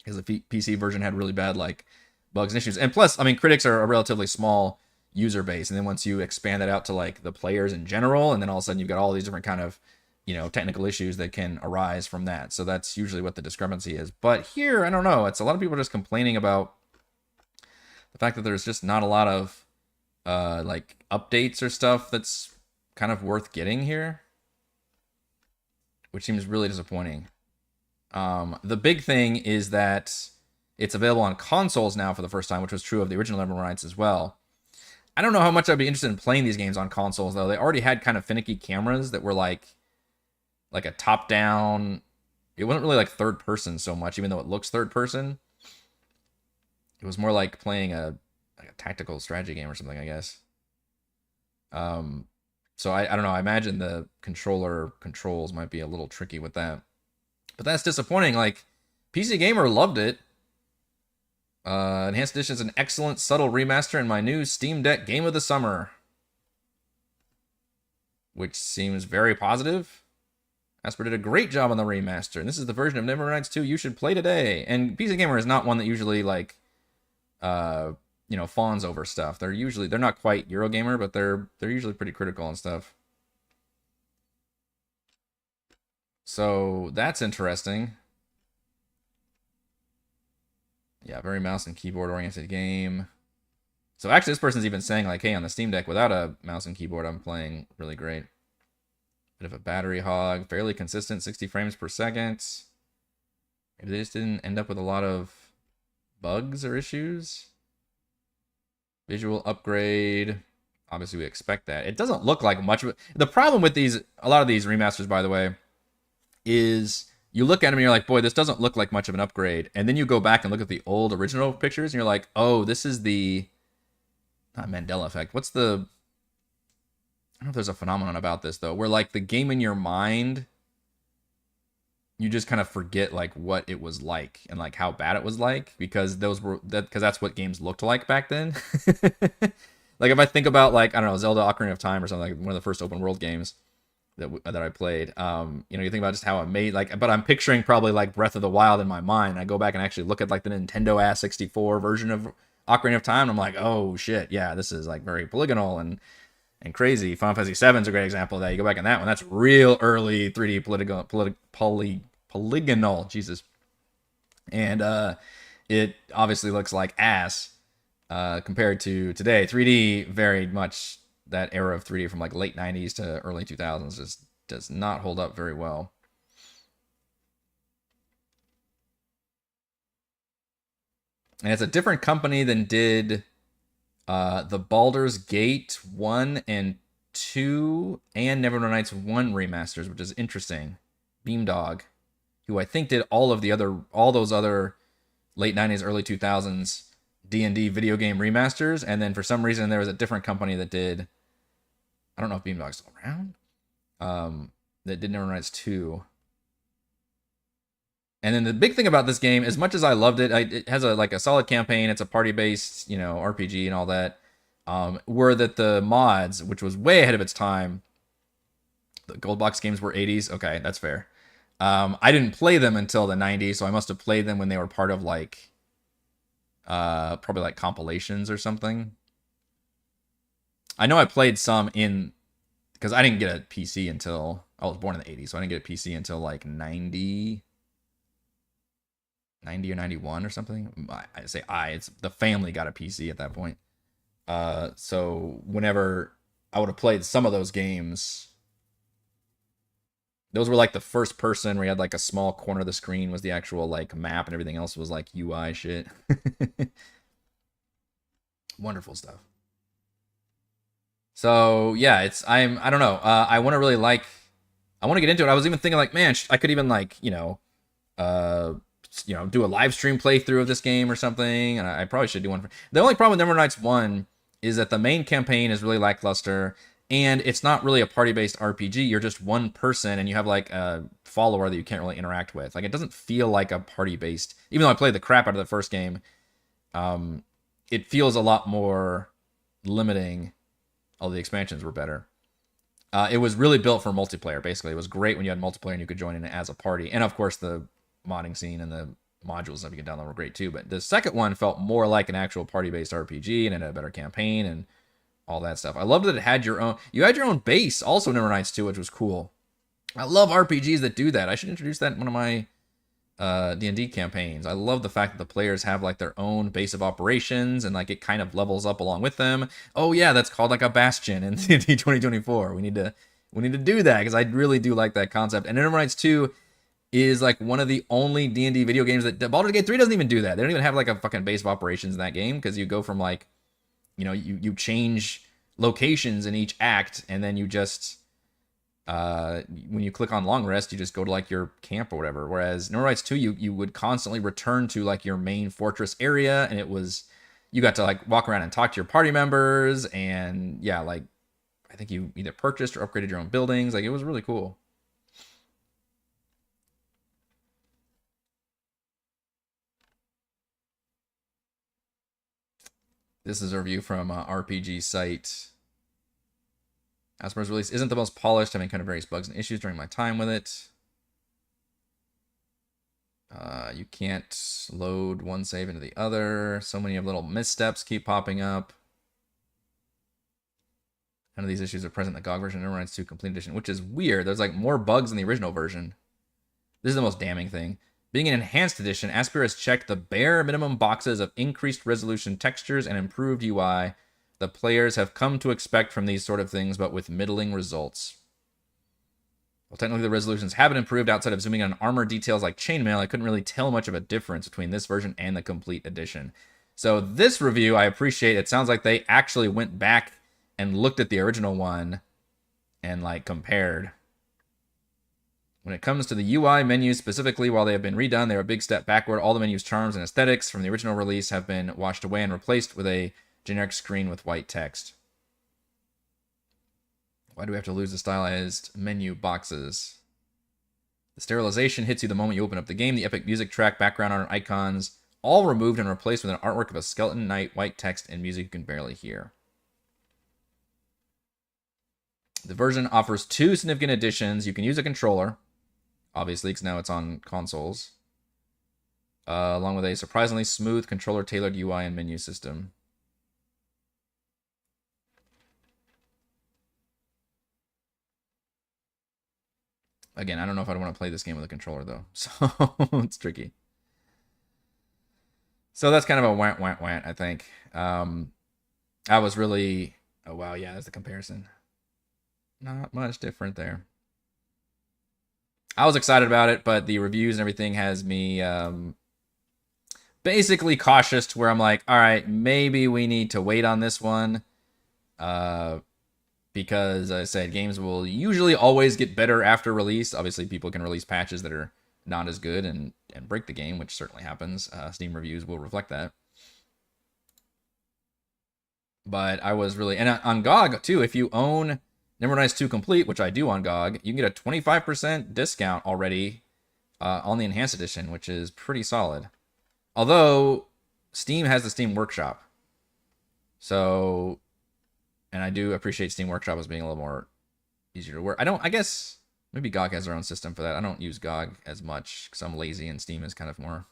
Speaker 1: because the PC version had really bad like bugs and issues. And plus, I mean, critics are a relatively small user base, and then once you expand that out to like the players in general, and then all of a sudden you've got all these different kind of, you know, technical issues that can arise from that. So that's usually what the discrepancy is. But here, I don't know. It's a lot of people just complaining about the fact that there's just not a lot of like updates or stuff that's kind of worth getting here, which seems really disappointing. The big thing is that it's available on consoles now for the first time, which was true of the original Neverwinter Nights as well. I don't know how much I'd be interested in playing these games on consoles, though. They already had kind of finicky cameras that were like a top-down. It wasn't really like third-person so much, even though it looks third-person. It was more like playing a tactical strategy game or something, I guess. So I don't know. I imagine the controller controls might be a little tricky with that. But that's disappointing. Like, PC Gamer loved it. Enhanced Edition is an excellent, subtle remaster in my new Steam Deck Game of the Summer, which seems very positive. Asper did a great job on the remaster, and this is the version of Neverwinter Nights 2 you should play today. And PC Gamer is not one that usually like, you know, fawns over stuff. They're not quite Eurogamer, but they're usually pretty critical and stuff. So that's interesting. Yeah, very mouse and keyboard oriented game. So actually this person's even saying like, hey, on the Steam Deck without a mouse and keyboard, I'm playing really great. Bit of a battery hog, fairly consistent, 60 frames per second. Maybe they just didn't end up with a lot of bugs or issues. Visual upgrade. Obviously, we expect that. It doesn't look like much of it. The problem with a lot of these remasters, by the way, is you look at them and you're like, boy, this doesn't look like much of an upgrade. And then you go back and look at the old original pictures and you're like, oh, this is the, not Mandela effect. What's the, I don't know if there's a phenomenon about this, though, where like the game in your mind, you just kind of forget like what it was like and like how bad it was like, because that's what games looked like back then. Like if I think about like, I don't know, Zelda Ocarina of Time or something, like one of the first open world games that I played, you think about just how it made, like, but I'm picturing probably like Breath of the Wild in my mind. I go back and actually look at like the Nintendo Ass 64 version of Ocarina of Time, and I'm like, oh shit, yeah, this is like very polygonal and crazy. Final Fantasy VII is a great example of that. You go back in that one, that's real early 3D polygonal, Jesus, and it obviously looks like ass compared to today. 3D very much, that era of 3D from like late 90s to early 2000s just does not hold up very well. And it's a different company than did the Baldur's Gate 1 and 2 and Neverwinter Nights 1 remasters, which is interesting. Beamdog, who I think did all those other late 90s, early 2000s D&D video game remasters, and then for some reason there was a different company that did, I don't know if Beamdog's still around, that did Neverwinter Nights 2. And then the big thing about this game, as much as I loved it, it has a solid campaign. It's a party-based, RPG and all that. Were that the mods, which was way ahead of its time. The gold box games were 80s. Okay, that's fair. I didn't play them until the 90s, so I must have played them when they were part of like, probably like compilations or something. I know I played some because I didn't get a PC until, I was born in the 80s, so I didn't get a PC until like 90 or 91 or something. I say it's the family got a PC at that point. So whenever I would have played some of those games, those were like the first person where you had like a small corner of the screen was the actual like map and everything else was like UI shit. Wonderful stuff. So yeah, I don't know. I want to get into it. I was even thinking like, man, I could even like, do a live stream playthrough of this game or something. And I probably should do one. The only problem with Neverwinter Nights 1 is that the main campaign is really lackluster, and it's not really a party-based RPG. You're just one person, and you have like a follower that you can't really interact with. Like, it doesn't feel like a party-based. Even though I played the crap out of the first game, it feels a lot more limiting. All the expansions were better. It was really built for multiplayer, basically. It was great when you had multiplayer and you could join in as a party. And of course, the modding scene and the modules that you can download were great too. But the second one felt more like an actual party-based RPG, and it had a better campaign and all that stuff. I loved that it had you had your own base also in Neverwinter Nights 2, which was cool. I love RPGs that do that. I should introduce that in one of my D&D campaigns. I love the fact that the players have like their own base of operations and like it kind of levels up along with them. Oh yeah, that's called like a bastion in D&D 2024. We need to do that, because I really do like that concept. And Neverwinter Nights 2 is like one of the only D&D video games that Baldur's Gate 3 doesn't even do that. They don't even have like a fucking base of operations in that game, because you go from like, you change locations in each act, and then you just when you click on long rest, you just go to like your camp or whatever. Whereas Neverwinter Nights 2, you would constantly return to like your main fortress area, and you got to like walk around and talk to your party members, and yeah, like I think you either purchased or upgraded your own buildings. Like, it was really cool. This is a review from RPG site. Asperger's release isn't the most polished, having kind of various bugs and issues during my time with it. You can't load one save into the other. So many little missteps keep popping up. None of these issues are present in the GOG version of Neverwinter Nights 2 Complete Edition, which is weird. There's like more bugs in the original version. This is the most damning thing. Being an enhanced edition, Aspyr has checked the bare minimum boxes of increased resolution textures and improved UI the players have come to expect from these sort of things, but with middling results. Well, technically the resolutions haven't improved outside of zooming in on armor details like chainmail. I couldn't really tell much of a difference between this version and the complete edition. So this review, I appreciate. It sounds like they actually went back and looked at the original one and like compared. When it comes to the UI menus specifically, while they have been redone, they're a big step backward. All the menus, charms, and aesthetics from the original release have been washed away and replaced with a generic screen with white text. Why do we have to lose the stylized menu boxes? The sterilization hits you the moment you open up the game. The epic music track, background art, and icons, all removed and replaced with an artwork of a skeleton knight, white text, and music you can barely hear. The version offers 2 significant additions. You can use a controller, obviously, because now it's on consoles, along with a surprisingly smooth controller-tailored UI and menu system. Again, I don't know if I'd want to play this game with a controller, though, so it's tricky. So that's kind of a want, I think. I was really... Oh, wow, yeah, that's the comparison. Not much different there. I was excited about it, but the reviews and everything has me basically cautious to where I'm like, all right, maybe we need to wait on this one. Because, as I said, games will usually always get better after release. Obviously, people can release patches that are not as good and break the game, which certainly happens. Steam reviews will reflect that. But I was really... And on GOG, too, if you own Neverwinter 2 Complete, which I do on GOG, you can get a 25% discount already on the Enhanced Edition, which is pretty solid. Although, Steam has the Steam Workshop. So... And I do appreciate Steam Workshop as being a little more easier to work. I guess maybe GOG has their own system for that. I don't use GOG as much because I'm lazy and Steam is kind of more,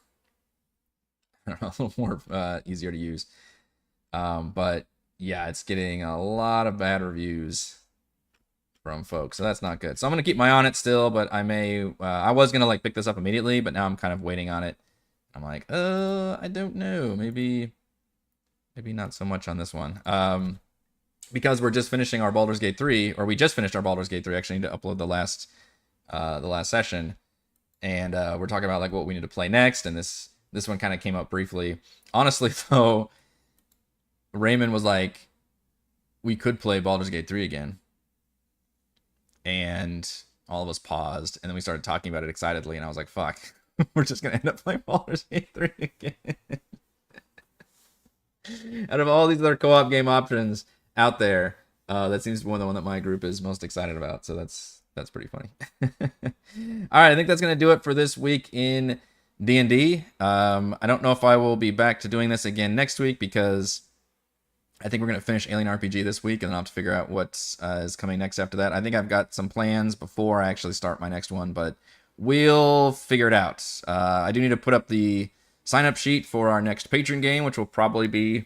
Speaker 1: I don't know, a little more easier to use. But yeah, it's getting a lot of bad reviews from folks, so that's not good. So I'm going to keep my eye on it still, but I was going to like pick this up immediately, but now I'm kind of waiting on it. I'm like, I don't know. Maybe not so much on this one. Because we're just finishing our Baldur's Gate 3, or we just finished our Baldur's Gate 3. Actually, need to upload the last session, and we're talking about like what we need to play next. And this one kind of came up briefly. Honestly, though, Raymond was like, we could play Baldur's Gate 3 again, and all of us paused, and then we started talking about it excitedly, and I was like, fuck, we're just gonna end up playing Baldur's Gate 3 again. Out of all these other co-op game options out there, that seems to be the one that my group is most excited about, so that's pretty funny. All right, I think that's gonna do it for this week in D&D. I don't know if I will be back to doing this again next week, because I think we're gonna finish Alien RPG this week, and then I'll have to figure out what is coming next after that. I think I've got some plans before I actually start my next one, but we'll figure it out. I do need to put up the sign-up sheet for our next Patreon game, which will probably be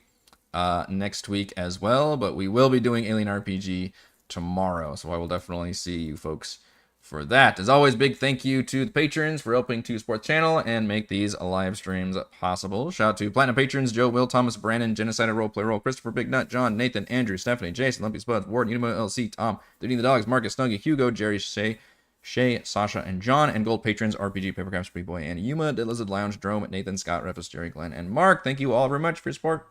Speaker 1: next week as well, but we will be doing Alien RPG tomorrow, so I will definitely see you folks for that. As always, big thank you to the patrons for helping to support the channel and make these live streams possible. Shout out to Platinum patrons Joe, Will, Thomas, Brandon, Genocide, Roleplay Roll, Christopher, Big Nut, John, Nathan, Andrew, Stephanie, Jason, Lumpy Spuds, Ward, Unimo, LC, Tom, Duty the Dogs, Marcus, Snuggy, Hugo, Jerry, Shay, Sasha, and John, and gold patrons RPG, Papercraft, Street Boy, and Yuma, Lizard Lounge, Drome, Nathan, Scott, Refus, Jerry, Glenn, and Mark. Thank you all very much for your support.